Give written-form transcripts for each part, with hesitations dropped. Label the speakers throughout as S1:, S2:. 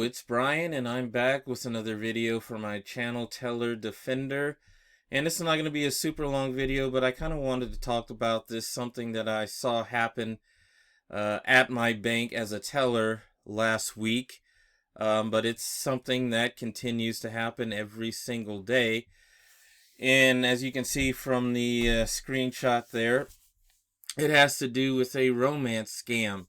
S1: It's Brian, and I'm back with another video for my channel, Teller Defender. And this is not going to be a super long video, but I kind of wanted to talk about this, something that I saw happen at my bank as a teller last week. But it's something that continues to happen every single day. And as you can see from the screenshot there, it has to do with a romance scam.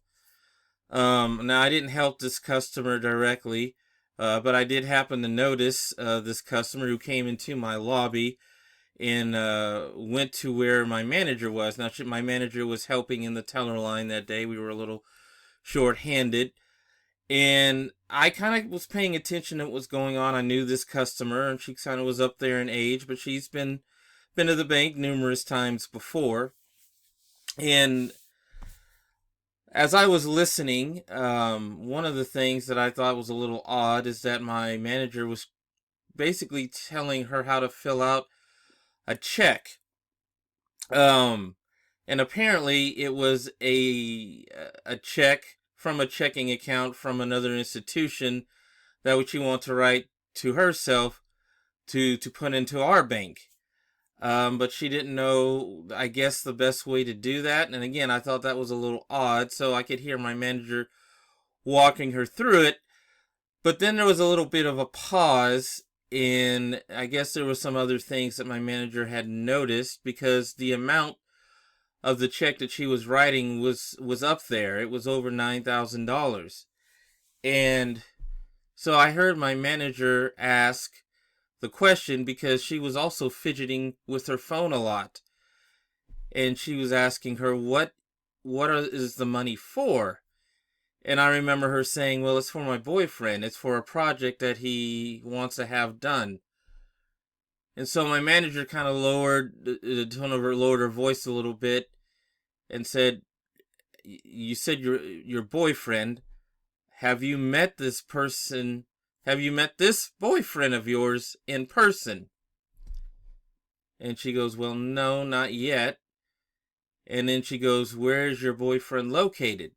S1: Now, I didn't help this customer directly, but I did happen to notice this customer who came into my lobby and went to where my manager was. Now, my manager was helping in the teller line that day. We were a little short-handed, and I kind of was paying attention to what was going on. I knew this customer, and she kind of was up there in age, but she's been to the bank numerous times before. And as I was listening, one of the things that I thought was a little odd is that my manager was basically telling her how to fill out a check. Um, and apparently it was a check from a checking account from another institution that would she want to write to herself to put into our bank. But she didn't know, I guess, the best way to do that. And again, I thought that was a little odd, so I could hear my manager walking her through it. But then there was a little bit of a pause, and I guess there were some other things that my manager had noticed, because the amount of the check that she was writing was up there. It was over $9,000. And so I heard my manager ask the question, because she was also fidgeting with her phone a lot, and she was asking her is the money for. And I remember her saying, well, it's for my boyfriend, it's for a project that he wants to have done. And so my manager kind of lowered her voice a little bit and said, you said your boyfriend, have you met this person? Have you met this boyfriend of yours in person? And she goes, well, no, not yet. And then she goes, where's your boyfriend located?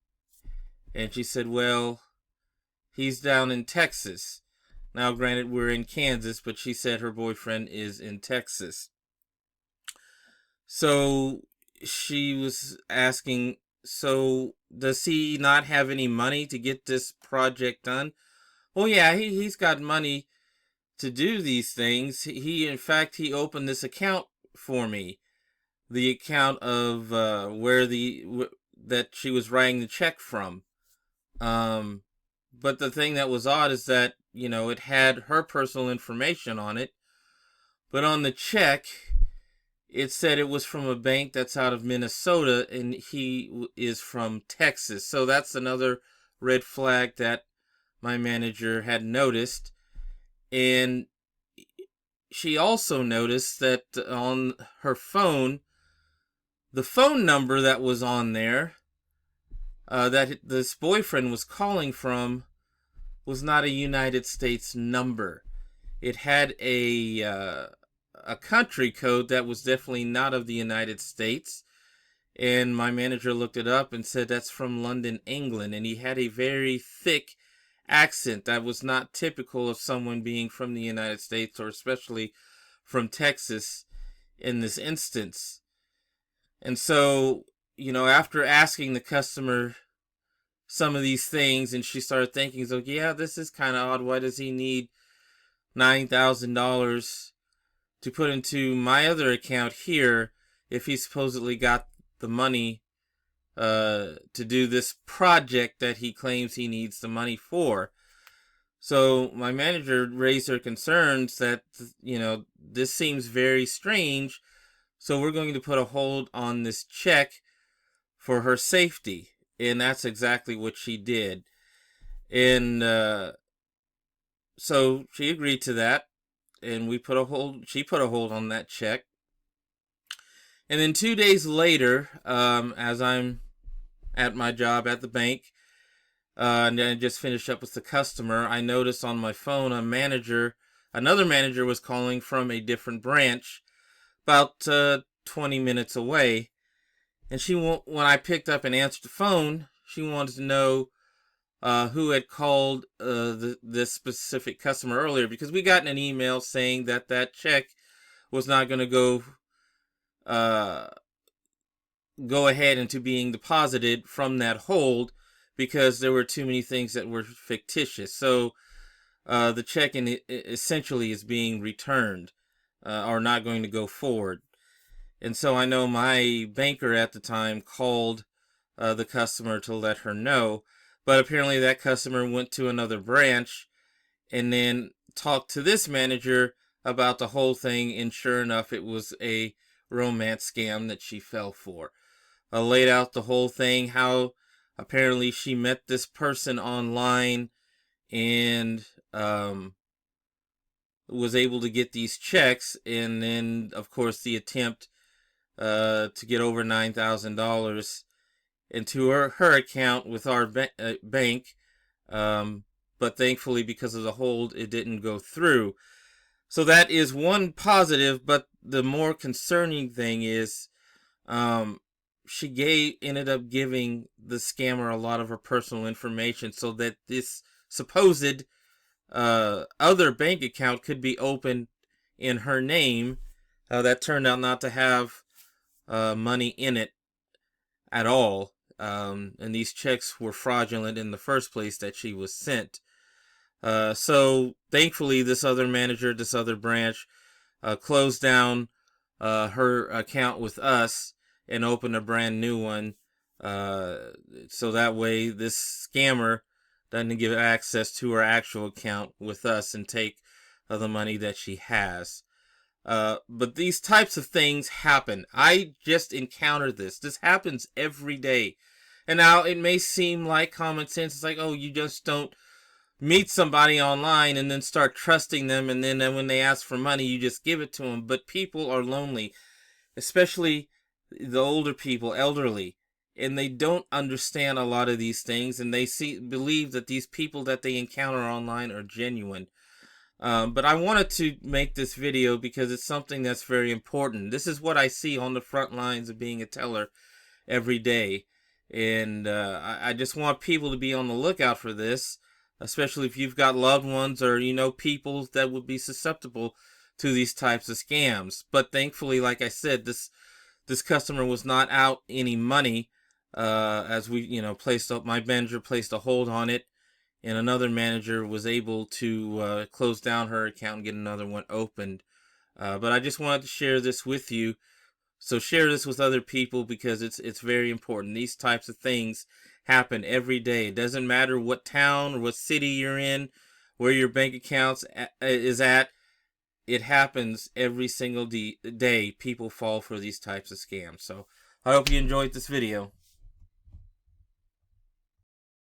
S1: And she said, well, he's down in Texas. Now, granted, we're in Kansas, but she said her boyfriend is in Texas. So she was asking, so does he not have any money to get this project done? Well, yeah, he's got money to do these things. In fact, he opened this account for me, the account of that she was writing the check from. But the thing that was odd is that, it had her personal information on it, but on the check, it said it was from a bank that's out of Minnesota, and he is from Texas. So that's another red flag that my manager had noticed. And she also noticed that on her phone, the phone number that was on there, that this boyfriend was calling from, was not a United States number. It had a country code that was definitely not of the United States. And my manager looked it up and said that's from London, England. And he had a very thick accent that was not typical of someone being from the United States, or especially from Texas in this instance. And so, after asking the customer some of these things, and she started thinking, so yeah, this is kind of odd. Why does he need $9,000 to put into my other account here if he supposedly got the money to do this project that he claims he needs the money for? So my manager raised her concerns that, this seems very strange. So we're going to put a hold on this check for her safety. And that's exactly what she did. And so she agreed to that. And she put a hold on that check. And then 2 days later, as I'm at my job at the bank, and I just finished up with the customer, I noticed on my phone another manager was calling from a different branch about 20 minutes away. And when I picked up and answered the phone, she wanted to know who had called this specific customer earlier, because we got an email saying that that check was not going to go ahead into being deposited from that hold because there were too many things that were fictitious. So the check essentially is being returned or not going to go forward. And so I know my banker at the time called the customer to let her know, but apparently that customer went to another branch and then talked to this manager about the whole thing, and sure enough, it was a romance scam that she fell for. Laid out the whole thing, how apparently she met this person online and was able to get these checks, and then of course the attempt to get over $9,000 into her account with our bank, but thankfully because of the hold it didn't go through. So that is one positive, but the more concerning thing is she ended up giving the scammer a lot of her personal information so that this supposed other bank account could be opened in her name that turned out not to have money in it at all. And these checks were fraudulent in the first place that she was sent. So thankfully this other manager, this other branch, closed down her account with us and opened a brand new one. So that way this scammer doesn't give access to her actual account with us and take the money that she has. But these types of things happen. I just encountered this. This happens every day. And now it may seem like common sense. It's like, oh, you just don't meet somebody online and then start trusting them, and then when they ask for money, you just give it to them. But people are lonely, especially the older people, elderly, and they don't understand a lot of these things, and they believe that these people that they encounter online are genuine. But I wanted to make this video because it's something that's very important. This is what I see on the front lines of being a teller every day. And I just want people to be on the lookout for this, especially if you've got loved ones or, you know, people that would be susceptible to these types of scams. But thankfully, like I said, this customer was not out any money as we, you know, my manager placed a hold on it, and another manager was able to close down her account and get another one opened. But I just wanted to share this with you. So share this with other people because it's very important. These types of things happen every day. It doesn't matter what town or what city you're in, where your bank account is at. It happens every single day. People fall for these types of scams. So I hope you enjoyed this video.